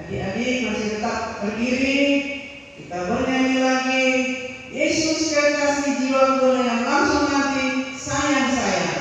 Adik-adik masih tetap berdiri, kita bernyanyi lagi. Yesus kekasih jiwaku yang langsung nanti sayang sayang.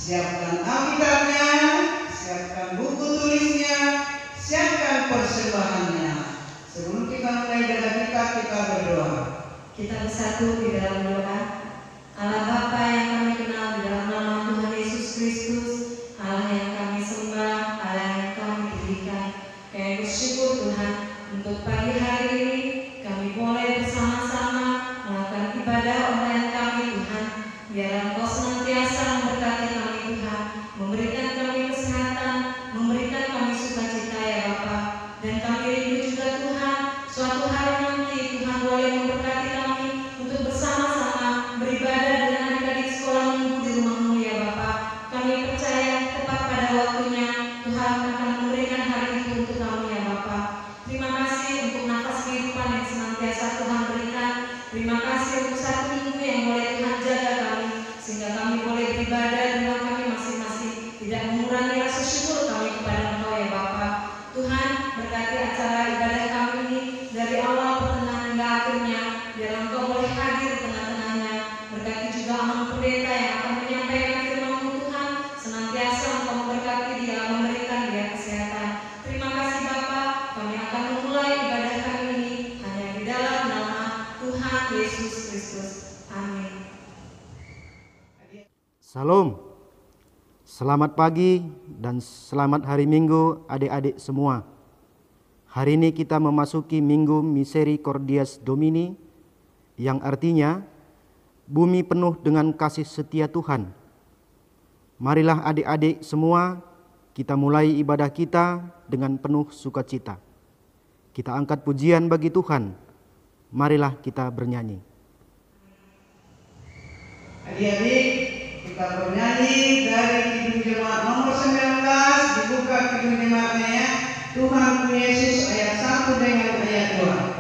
Siapkan Alkitabnya, siapkan buku tulisnya, siapkan persembahannya. Sebelum kita mulai ibadah kita berdoa. Kita bersatu di dalam doa. Allah Bapa yang kami kenal di dalam nama Tuhan Yesus Kristus, Allah yang kami sembah, Allah yang kami dirikan. Kami bersyukur Tuhan untuk pagi hari ini kami boleh bersama-sama melakukan ibadah online kami Tuhan. Biarlah Engkau senantiasa memberkati kami Tuhan, memberikan kami kesehatan, memberikan kami sukacita ya Bapa. Dan kami rindu juga Tuhan, suatu hari nanti Tuhan boleh memberkati kami untuk bersama-sama beribadah dengan adik-adik sekolah minggu di rumah-Mu ya Bapa. Kami percaya tepat pada waktunya Tuhan akan memberikan hari itu untuk kami ya Bapa. Terima kasih untuk nafas kehidupan yang senantiasa Tuhan berikan. Terima kasih untuk satu minggu yang boleh Tuhan jaga kami, sehingga kami boleh beribadah di rumah kami masing-masing, tidak mengurangi rasa syukur kami kepada Engkau ya Bapa. Tuhan, berkati acara ibadah kami ini dari awal pertengahan hingga akhirnya, biar Engkau boleh hadir di tengah-tengahnya. Berkati juga aman pendeta yang akan menyampaikan firman-Mu Tuhan, senantiasa Engkau memberkati dia, memberikan dia kesehatan. Terima kasih Bapa, kami akan memulai ibadah kami ini hanya di dalam nama Tuhan Yesus Kristus. Amin. Salam, selamat pagi dan selamat hari Minggu adik-adik semua. Hari ini kita memasuki Minggu Misericordias Domini, yang artinya bumi penuh dengan kasih setia Tuhan. Marilah adik-adik semua, kita mulai ibadah kita dengan penuh sukacita. Kita angkat pujian bagi Tuhan Marilah kita bernyanyi. Adik-adik, kita bernyanyi dari Kidung Jemaat nomor 19, dibuka Kidung Jemaatnya ya. Tuhanku Yesus ayat 1 dengan ayat 2.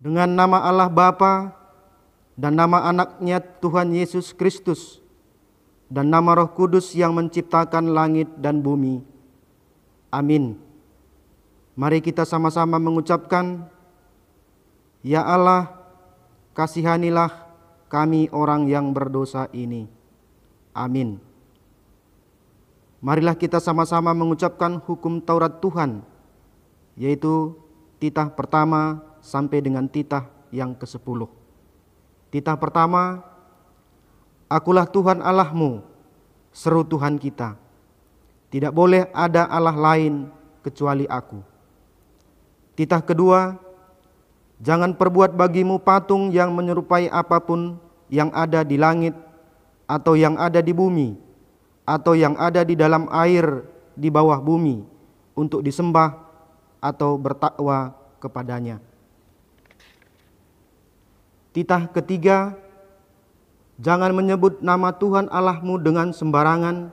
Dengan nama Allah Bapa dan nama anaknya Tuhan Yesus Kristus dan nama Roh Kudus yang menciptakan langit dan bumi. Amin. Mari kita sama-sama mengucapkan, Ya Allah, kasihanilah kami orang yang berdosa ini. Amin. Marilah kita sama-sama mengucapkan hukum Taurat Tuhan, yaitu titah pertama sampai dengan titah yang ke-10. Titah pertama, Akulah Tuhan Allahmu, seru Tuhan kita. Tidak boleh ada Allah lain kecuali aku. Titah kedua, jangan perbuat bagimu patung yang menyerupai apapun yang ada di langit, atau yang ada di bumi, atau yang ada di dalam air di bawah bumi, untuk disembah atau bertakwa kepadanya. Titah ketiga, jangan menyebut nama Tuhan Allahmu dengan sembarangan,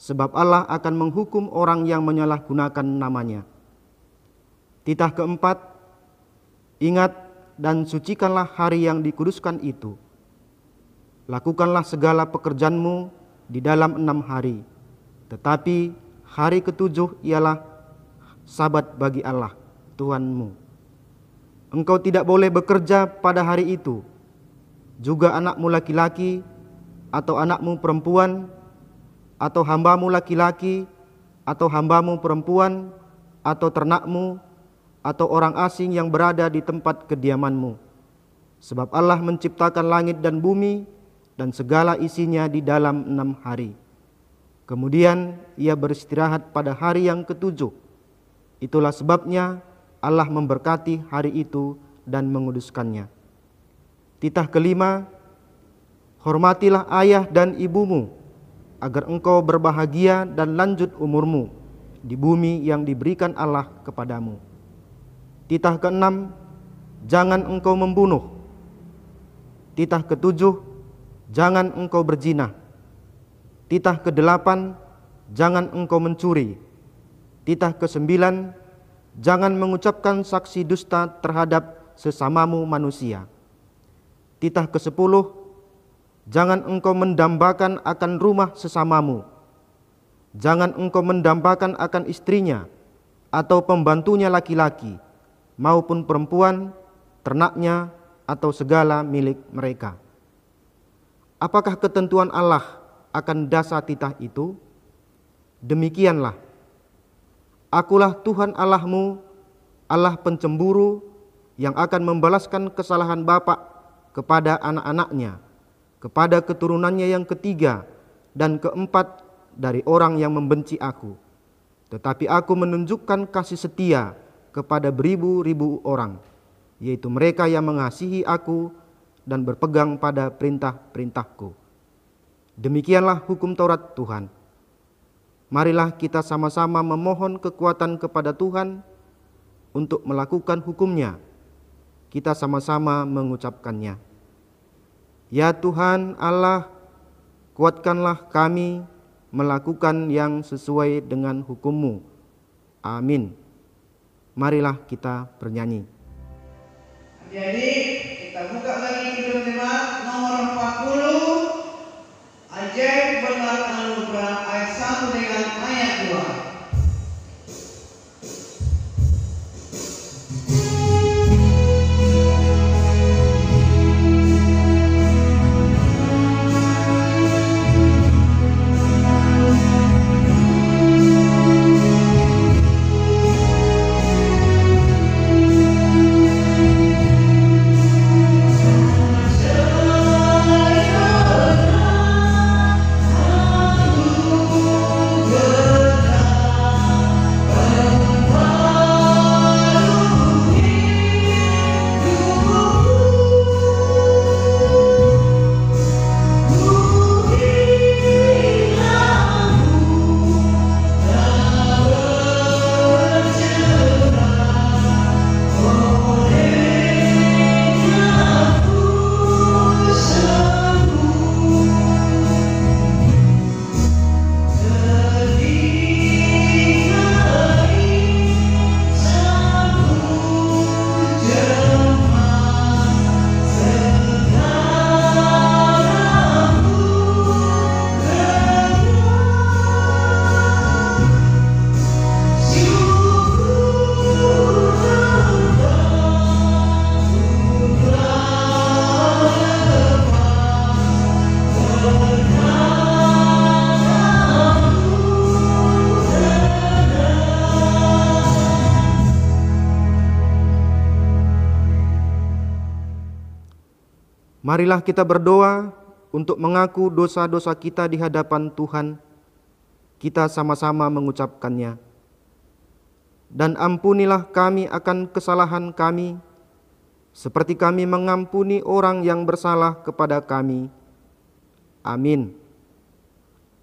sebab Allah akan menghukum orang yang menyalahgunakan namanya. Titah keempat, ingat dan sucikanlah hari yang dikuduskan itu. Lakukanlah segala pekerjaanmu di dalam 6 hari, tetapi hari ke-7 ialah Sabat bagi Allah, Tuhanmu. Engkau tidak boleh bekerja pada hari itu, juga anakmu laki-laki, atau anakmu perempuan, atau hambamu laki-laki, atau hambamu perempuan, atau ternakmu, atau orang asing yang berada di tempat kediamanmu. Sebab Allah menciptakan langit dan bumi, dan segala isinya di dalam 6 hari. Kemudian ia beristirahat pada hari yang ke-7. Itulah sebabnya Allah memberkati hari itu dan menguduskannya. Titah kelima, hormatilah ayah dan ibumu, agar engkau berbahagia dan lanjut umurmu di bumi yang diberikan Allah kepadamu. Titah keenam, jangan engkau membunuh. Titah ketujuh, jangan engkau berzina. Titah kedelapan, jangan engkau mencuri. Titah kesembilan, jangan mengucapkan saksi dusta terhadap sesamamu manusia. Titah ke-10, jangan engkau mendambakan akan rumah sesamamu. Jangan engkau mendambakan akan istrinya, atau pembantunya laki-laki, maupun perempuan, ternaknya, atau segala milik mereka. Apakah ketentuan Allah akan dasar titah itu? Demikianlah, Akulah Tuhan Allahmu, Allah pencemburu, yang akan membalaskan kesalahan bapa kepada anak-anaknya, kepada keturunannya yang ketiga dan keempat dari orang yang membenci aku. Tetapi aku menunjukkan kasih setia kepada beribu-ribu orang, yaitu mereka yang mengasihi aku dan berpegang pada perintah-perintahku. Demikianlah hukum Taurat Tuhan. Marilah kita sama-sama memohon kekuatan kepada Tuhan untuk melakukan hukum-Nya. Kita sama-sama mengucapkannya. Ya Tuhan Allah, kuatkanlah kami melakukan yang sesuai dengan hukum-Mu. Amin. Marilah kita bernyanyi. Jadi kita buka lagi Kidung Jemaat nomor 40, Ajaib Benar Anugerah ayat 1 dengan ayat 2. Marilah kita berdoa untuk mengaku dosa-dosa kita di hadapan Tuhan. Kita sama-sama mengucapkannya. Dan ampunilah kami akan kesalahan kami, seperti kami mengampuni orang yang bersalah kepada kami. Amin.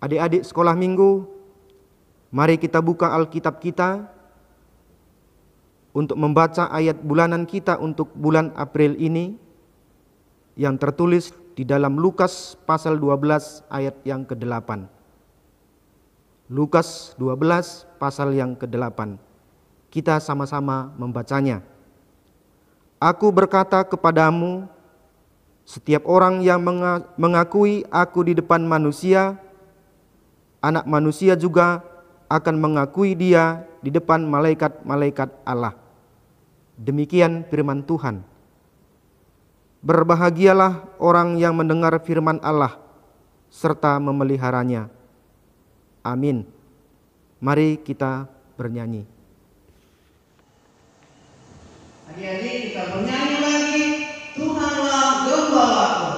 Adik-adik sekolah minggu, mari kita buka Alkitab kita untuk membaca ayat bulanan kita untuk bulan April ini, yang tertulis di dalam Lukas pasal 12 ayat yang ke-8. Lukas 12 pasal yang ke-8. Kita sama-sama membacanya. Aku berkata kepadamu, setiap orang yang mengakui aku di depan manusia, Anak Manusia juga akan mengakui dia di depan malaikat-malaikat Allah. Demikian firman Tuhan. Berbahagialah orang yang mendengar firman Allah serta memeliharanya. Amin. Mari kita bernyanyi. Adik-adik kita bernyanyi lagi, Tuhanlah Gembalaku.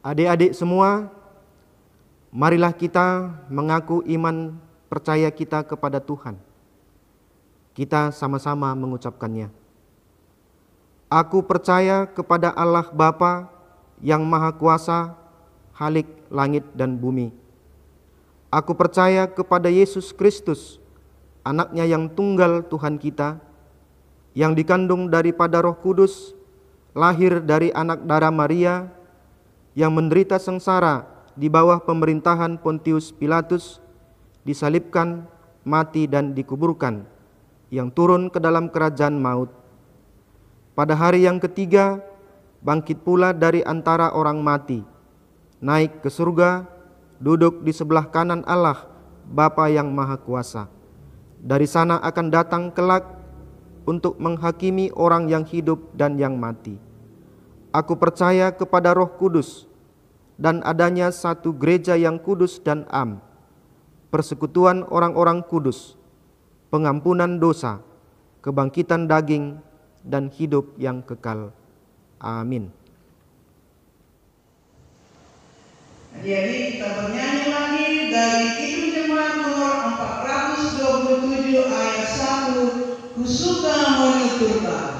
Adik-adik semua, marilah kita mengaku iman percaya kita kepada Tuhan. Kita sama-sama mengucapkannya. Aku percaya kepada Allah Bapa yang Maha Kuasa, Khalik langit dan bumi. Aku percaya kepada Yesus Kristus, Anaknya yang tunggal Tuhan kita, yang dikandung daripada Roh Kudus, lahir dari anak darah Maria, yang menderita sengsara di bawah pemerintahan Pontius Pilatus, disalibkan, mati dan dikuburkan, yang turun ke dalam kerajaan maut. Pada hari yang ketiga, bangkit pula dari antara orang mati, naik ke surga, duduk di sebelah kanan Allah, Bapa yang Maha Kuasa. Dari sana akan datang kelak untuk menghakimi orang yang hidup dan yang mati. Aku percaya kepada Roh Kudus dan adanya satu gereja yang kudus dan am, persekutuan orang-orang kudus, pengampunan dosa, kebangkitan daging, dan hidup yang kekal. Amin. Jadi kita bernyanyi lagi dari Kidung Jemaat nomor 427 ayat 1, Ku suka menuturkan.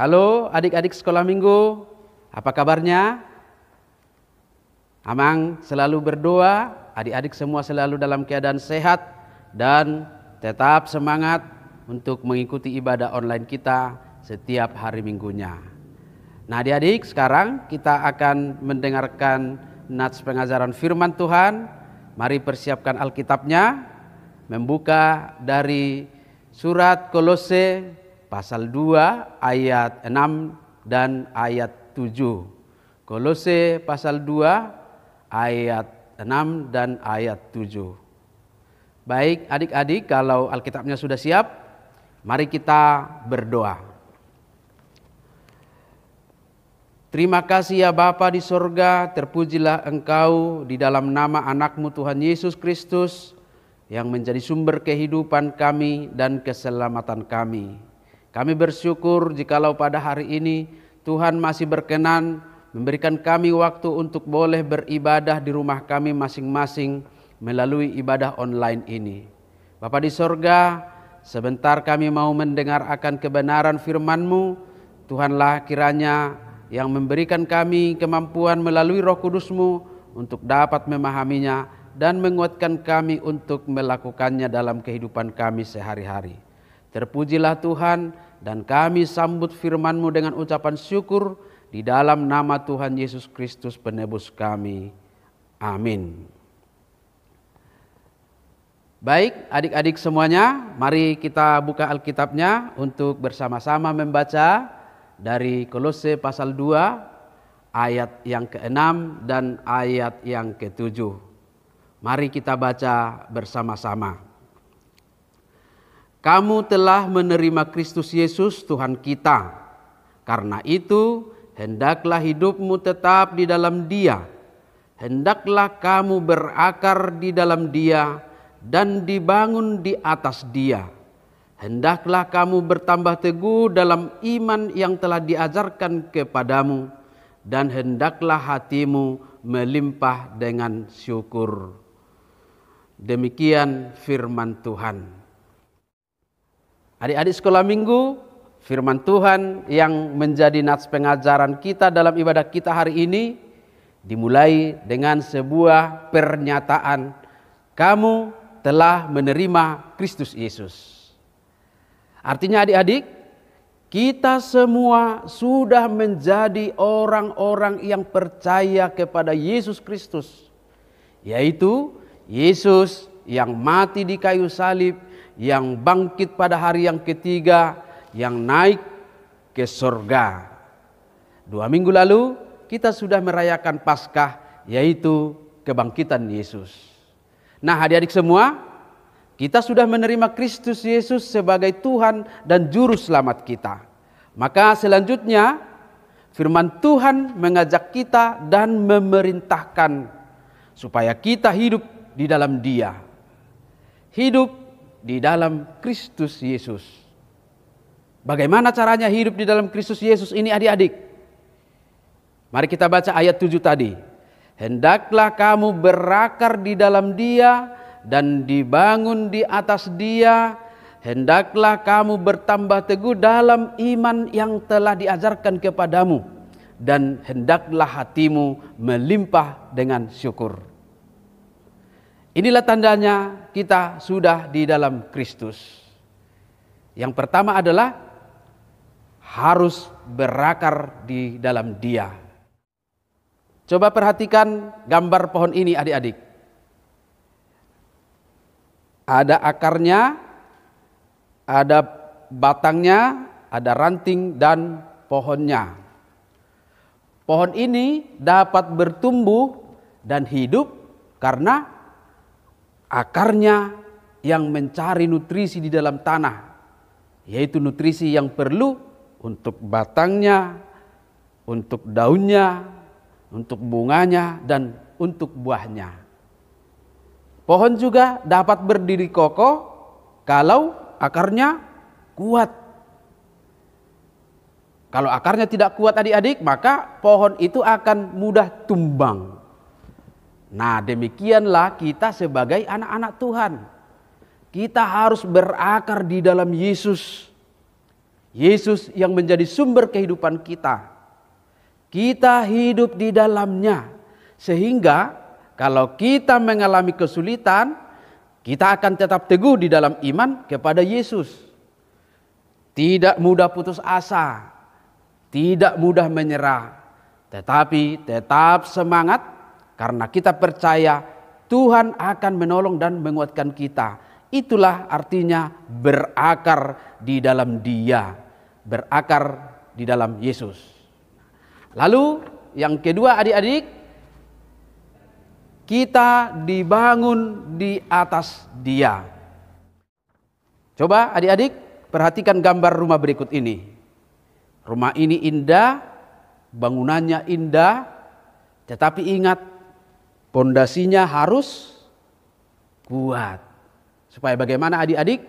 Halo adik-adik sekolah minggu, apa kabarnya? Amang selalu berdoa, adik-adik semua selalu dalam keadaan sehat dan tetap semangat untuk mengikuti ibadah online kita setiap hari minggunya. Nah adik-adik, sekarang kita akan mendengarkan nats pengajaran firman Tuhan. Mari persiapkan Alkitabnya, membuka dari surat Kolose pasal 2 ayat 6 dan ayat 7. Kolose pasal 2 ayat 6 dan ayat 7. Baik adik-adik, kalau Alkitabnya sudah siap, mari kita berdoa. Terima kasih ya Bapa di sorga, terpujilah Engkau di dalam nama anak-Mu Tuhan Yesus Kristus yang menjadi sumber kehidupan kami dan keselamatan kami. Kami bersyukur jikalau pada hari ini Tuhan masih berkenan memberikan kami waktu untuk boleh beribadah di rumah kami masing-masing melalui ibadah online ini. Bapa di sorga, sebentar kami mau mendengar akan kebenaran firman-Mu. Tuhanlah kiranya yang memberikan kami kemampuan melalui Roh Kudus-Mu untuk dapat memahaminya dan menguatkan kami untuk melakukannya dalam kehidupan kami sehari-hari. Terpujilah Tuhan, dan kami sambut firman-Mu dengan ucapan syukur di dalam nama Tuhan Yesus Kristus penebus kami. Amin. Baik adik-adik semuanya, mari kita buka Alkitabnya untuk bersama-sama membaca dari Kolose pasal 2 ayat yang ke-6 dan ayat yang ke-7. Mari kita baca bersama-sama. Kamu telah menerima Kristus Yesus Tuhan kita. Karena itu, hendaklah hidupmu tetap di dalam Dia. Hendaklah kamu berakar di dalam Dia dan dibangun di atas Dia. Hendaklah kamu bertambah teguh dalam iman yang telah diajarkan kepadamu, dan hendaklah hatimu melimpah dengan syukur. Demikian firman Tuhan. Adik-adik sekolah minggu, firman Tuhan yang menjadi nats pengajaran kita dalam ibadah kita hari ini dimulai dengan sebuah pernyataan, kamu telah menerima Kristus Yesus. Artinya adik-adik, kita semua sudah menjadi orang-orang yang percaya kepada Yesus Kristus, yaitu Yesus yang mati di kayu salib, yang bangkit pada hari yang ketiga, yang naik ke surga. 2 minggu lalu kita sudah merayakan Paskah, yaitu kebangkitan Yesus. Nah, adik-adik semua, kita sudah menerima Kristus Yesus sebagai Tuhan dan Juru Selamat kita. Maka selanjutnya firman Tuhan mengajak kita dan memerintahkan supaya kita hidup di dalam Dia. Hidup di dalam Kristus Yesus. Bagaimana caranya hidup di dalam Kristus Yesus ini, adik-adik? Mari kita baca ayat 7 tadi. Hendaklah kamu berakar di dalam Dia dan dibangun di atas Dia. Hendaklah kamu bertambah teguh dalam iman yang telah diajarkan kepadamu, dan hendaklah hatimu melimpah dengan syukur. Inilah tandanya kita sudah di dalam Kristus. Yang pertama adalah harus berakar di dalam Dia. Coba perhatikan gambar pohon ini, adik-adik. Ada akarnya, ada batangnya, ada ranting dan pohonnya. Pohon ini dapat bertumbuh dan hidup karena akarnya yang mencari nutrisi di dalam tanah, yaitu nutrisi yang perlu untuk batangnya, untuk daunnya, untuk bunganya, dan untuk buahnya. Pohon juga dapat berdiri kokoh kalau akarnya kuat. Kalau akarnya tidak kuat, adik-adik, maka pohon itu akan mudah tumbang. Nah, demikianlah kita sebagai anak-anak Tuhan. Kita harus berakar di dalam Yesus. Yesus yang menjadi sumber kehidupan kita. Kita hidup di dalamnya. Sehingga kalau kita mengalami kesulitan, kita akan tetap teguh di dalam iman kepada Yesus. Tidak mudah putus asa, tidak mudah menyerah, tetapi tetap semangat karena kita percaya Tuhan akan menolong dan menguatkan kita. Itulah artinya berakar di dalam Dia, berakar di dalam Yesus. Lalu yang kedua, adik-adik, kita dibangun di atas Dia. Coba adik-adik perhatikan gambar rumah berikut ini. Rumah ini indah, bangunannya indah, tetapi ingat, pondasinya harus kuat. Supaya bagaimana, adik-adik?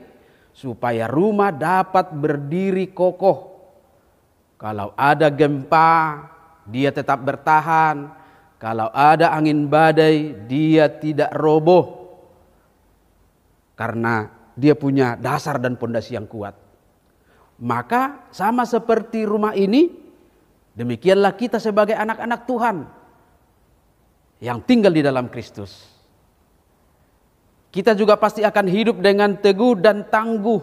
Supaya rumah dapat berdiri kokoh. Kalau ada gempa, dia tetap bertahan. Kalau ada angin badai, dia tidak roboh. Karena dia punya dasar dan pondasi yang kuat. Maka sama seperti rumah ini, demikianlah kita sebagai anak-anak Tuhan yang tinggal di dalam Kristus. Kita juga pasti akan hidup dengan teguh dan tangguh.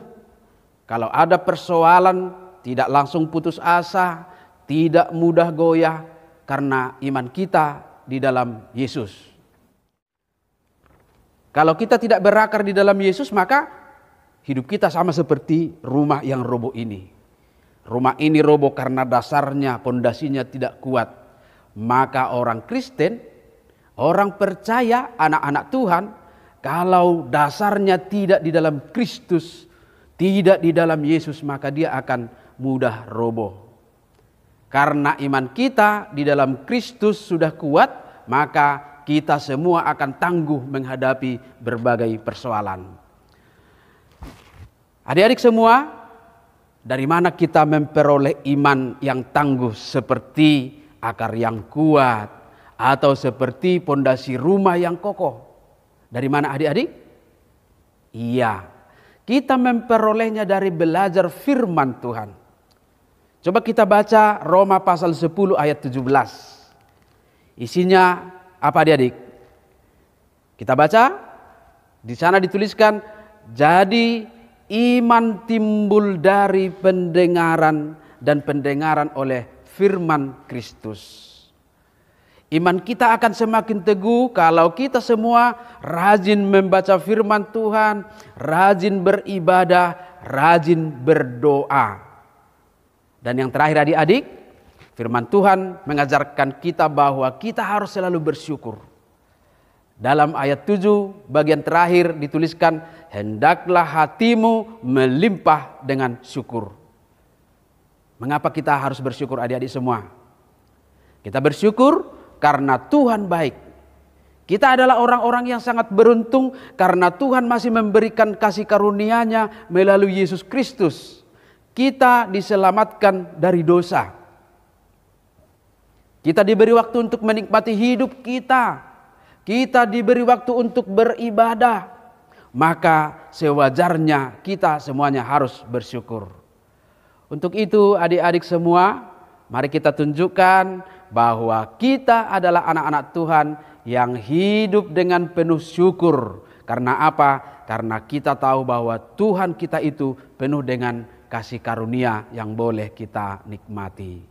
Kalau ada persoalan, tidak langsung putus asa, tidak mudah goyah, karena iman kita di dalam Yesus. Kalau kita tidak berakar di dalam Yesus, maka hidup kita sama seperti rumah yang roboh ini. Rumah ini roboh karena dasarnya, pondasinya tidak kuat. Maka orang Kristen, orang percaya, anak-anak Tuhan, kalau dasarnya tidak di dalam Kristus, tidak di dalam Yesus, maka dia akan mudah roboh. Karena iman kita di dalam Kristus sudah kuat, maka kita semua akan tangguh menghadapi berbagai persoalan. Adik-adik semua, dari mana kita memperoleh iman yang tangguh seperti akar yang kuat atau seperti pondasi rumah yang kokoh? Dari mana, adik-adik? Iya, kita memperolehnya dari belajar firman Tuhan. Coba kita baca Roma pasal 10 ayat 17. Isinya apa, adik-adik? Kita baca. Di sana dituliskan, jadi Iman timbul dari pendengaran dan pendengaran oleh firman Kristus. Iman kita akan semakin teguh kalau kita semua rajin membaca firman Tuhan, rajin beribadah, rajin berdoa. Dan yang terakhir adik-adik, firman Tuhan mengajarkan kita bahwa kita harus selalu bersyukur. Dalam ayat 7 bagian terakhir dituliskan, hendaklah hatimu melimpah dengan syukur. Mengapa kita harus bersyukur adik-adik semua? Kita bersyukur karena Tuhan baik. Kita adalah orang-orang yang sangat beruntung karena Tuhan masih memberikan kasih karunia-Nya melalui Yesus Kristus. Kita diselamatkan dari dosa. Kita diberi waktu untuk menikmati hidup kita. Kita diberi waktu untuk beribadah. Maka sewajarnya kita semuanya harus bersyukur. Untuk itu adik-adik semua, mari kita tunjukkan bahwa kita adalah anak-anak Tuhan yang hidup dengan penuh syukur. Karena apa? Karena kita tahu bahwa Tuhan kita itu penuh dengan kasih karunia yang boleh kita nikmati.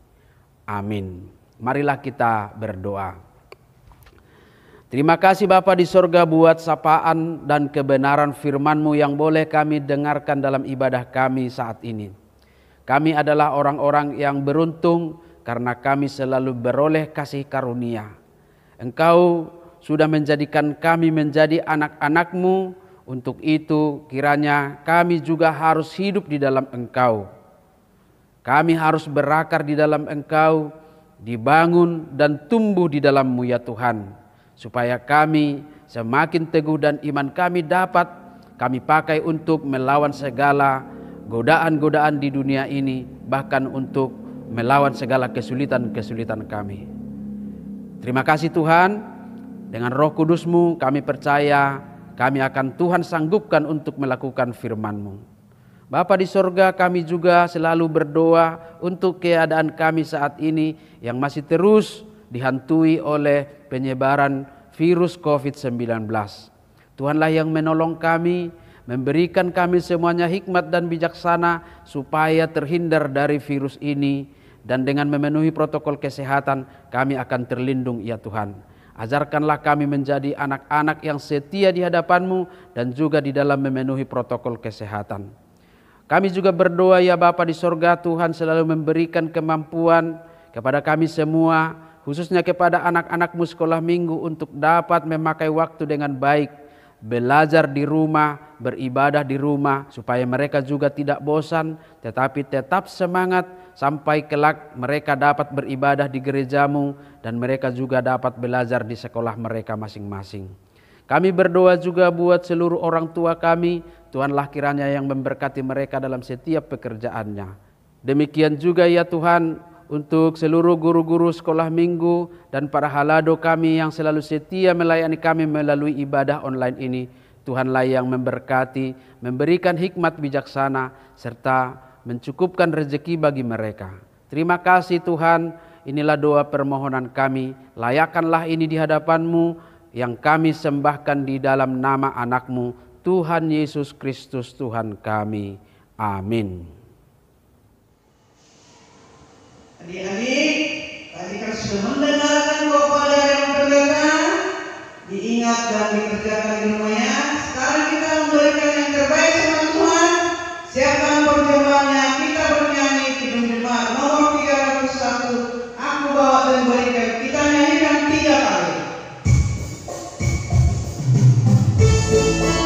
Amin. Marilah kita berdoa. Terima kasih Bapa di sorga buat sapaan dan kebenaran firman-Mu yang boleh kami dengarkan dalam ibadah kami saat ini. Kami adalah orang-orang yang beruntung karena kami selalu beroleh kasih karunia. Engkau sudah menjadikan kami menjadi anak-anak-Mu. Untuk itu kiranya kami juga harus hidup di dalam Engkau. Kami harus berakar di dalam Engkau, dibangun dan tumbuh di dalam-Mu ya Tuhan. Supaya kami semakin teguh dan iman kami dapat kami pakai untuk melawan segala godaan-godaan di dunia ini. Bahkan untuk melawan segala kesulitan-kesulitan kami. Terima kasih Tuhan, dengan Roh Kudus-Mu kami percaya kami akan Tuhan sanggupkan untuk melakukan firman-Mu. Bapa di sorga, kami juga selalu berdoa untuk keadaan kami saat ini yang masih terus dihantui oleh penyebaran virus COVID-19. Tuhanlah yang menolong kami, memberikan kami semuanya hikmat dan bijaksana supaya terhindar dari virus ini. Dan dengan memenuhi protokol kesehatan kami akan terlindung ya Tuhan. Ajarkanlah kami menjadi anak-anak yang setia di hadapan-Mu dan juga di dalam memenuhi protokol kesehatan. Kami juga berdoa ya Bapa di sorga, Tuhan selalu memberikan kemampuan kepada kami semua, khususnya kepada anak-anak-Mu sekolah minggu untuk dapat memakai waktu dengan baik, belajar di rumah, beribadah di rumah, supaya mereka juga tidak bosan, tetapi tetap semangat sampai kelak mereka dapat beribadah di gereja-Mu dan mereka juga dapat belajar di sekolah mereka masing-masing. Kami berdoa juga buat seluruh orang tua kami, Tuhanlah kiranya yang memberkati mereka dalam setiap pekerjaannya. Demikian juga ya Tuhan, untuk seluruh guru-guru sekolah minggu dan para halado kami yang selalu setia melayani kami melalui ibadah online ini. Tuhanlah yang memberkati, memberikan hikmat bijaksana, serta mencukupkan rezeki bagi mereka. Terima kasih Tuhan, inilah doa permohonan kami. Layakkanlah ini di hadapan-Mu yang kami sembahkan di dalam nama anak-Mu, Tuhan Yesus Kristus Tuhan kami. Amin. Adik-adik, tadi kan sudah mendengarkan khotbah yang pendeta, diingat dan dikerjakan di rumahnya. Sekarang kita memberikan yang terbaik sama Tuhan. Siapkan perjamuannya, kita bernyanyi Kidung Jemaat nomor 301. Aku bawa dan berikan. Kita nyanyikan 3 kali. Yesus pada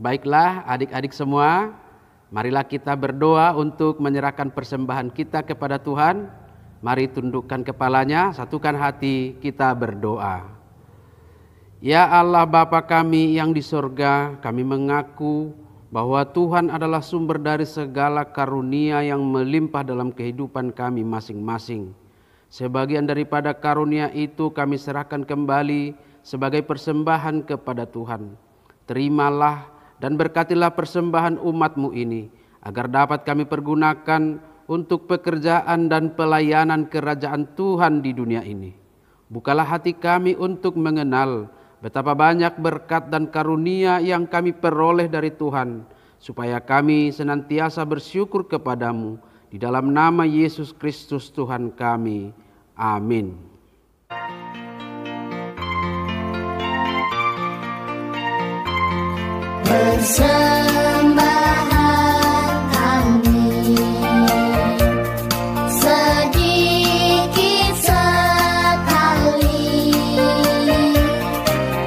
Baiklah adik-adik semua, marilah kita berdoa untuk menyerahkan persembahan kita kepada Tuhan. Mari tundukkan kepalanya, satukan hati, kita berdoa. Ya Allah Bapa kami yang di sorga, kami mengaku bahwa Tuhan adalah sumber dari segala karunia yang melimpah dalam kehidupan kami masing-masing. Sebagian daripada karunia itu kami serahkan kembali sebagai persembahan kepada Tuhan. Terimalah dan berkatilah persembahan umat-Mu ini, agar dapat kami pergunakan untuk pekerjaan dan pelayanan kerajaan Tuhan di dunia ini. Bukalah hati kami untuk mengenal betapa banyak berkat dan karunia yang kami peroleh dari Tuhan, supaya kami senantiasa bersyukur kepadamu. Di dalam nama Yesus Kristus Tuhan kami. Amin. Persembahan kami sedikit sekali,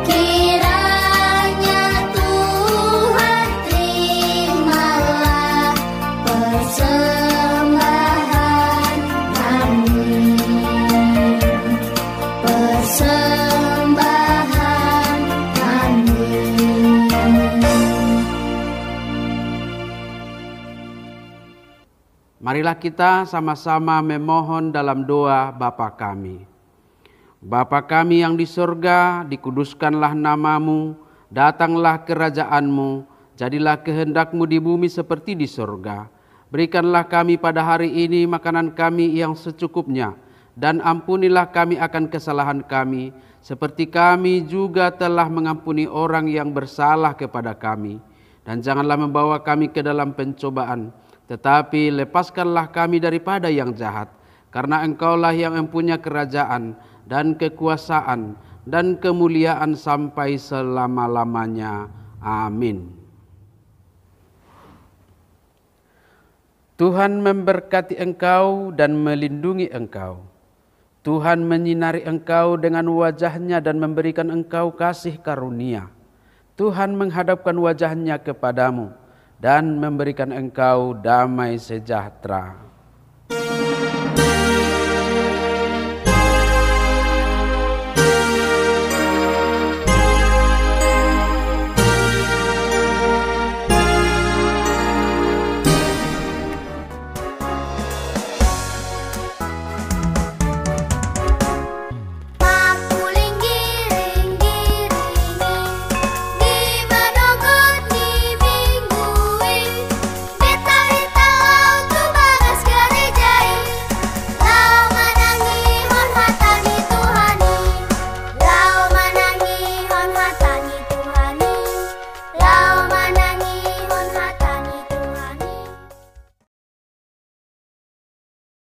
kiranya Tuhan terimalah persembahan kami, persembahan kami. Marilah kita sama-sama memohon dalam doa Bapa kami. Bapa kami yang di sorga, dikuduskanlah namamu, datanglah kerajaanmu, jadilah kehendak-Mu di bumi seperti di sorga. Berikanlah kami pada hari ini makanan kami yang secukupnya, dan ampunilah kami akan kesalahan kami, seperti kami juga telah mengampuni orang yang bersalah kepada kami. Dan janganlah membawa kami ke dalam pencobaan, tetapi lepaskanlah kami daripada yang jahat, karena Engkaulah yang mempunyai kerajaan dan kekuasaan dan kemuliaan sampai selama-lamanya. Amin. Tuhan memberkati engkau dan melindungi engkau. Tuhan menyinari engkau dengan wajah-Nya dan memberikan engkau kasih karunia. Tuhan menghadapkan wajah-Nya kepadamu dan memberikan engkau damai sejahtera.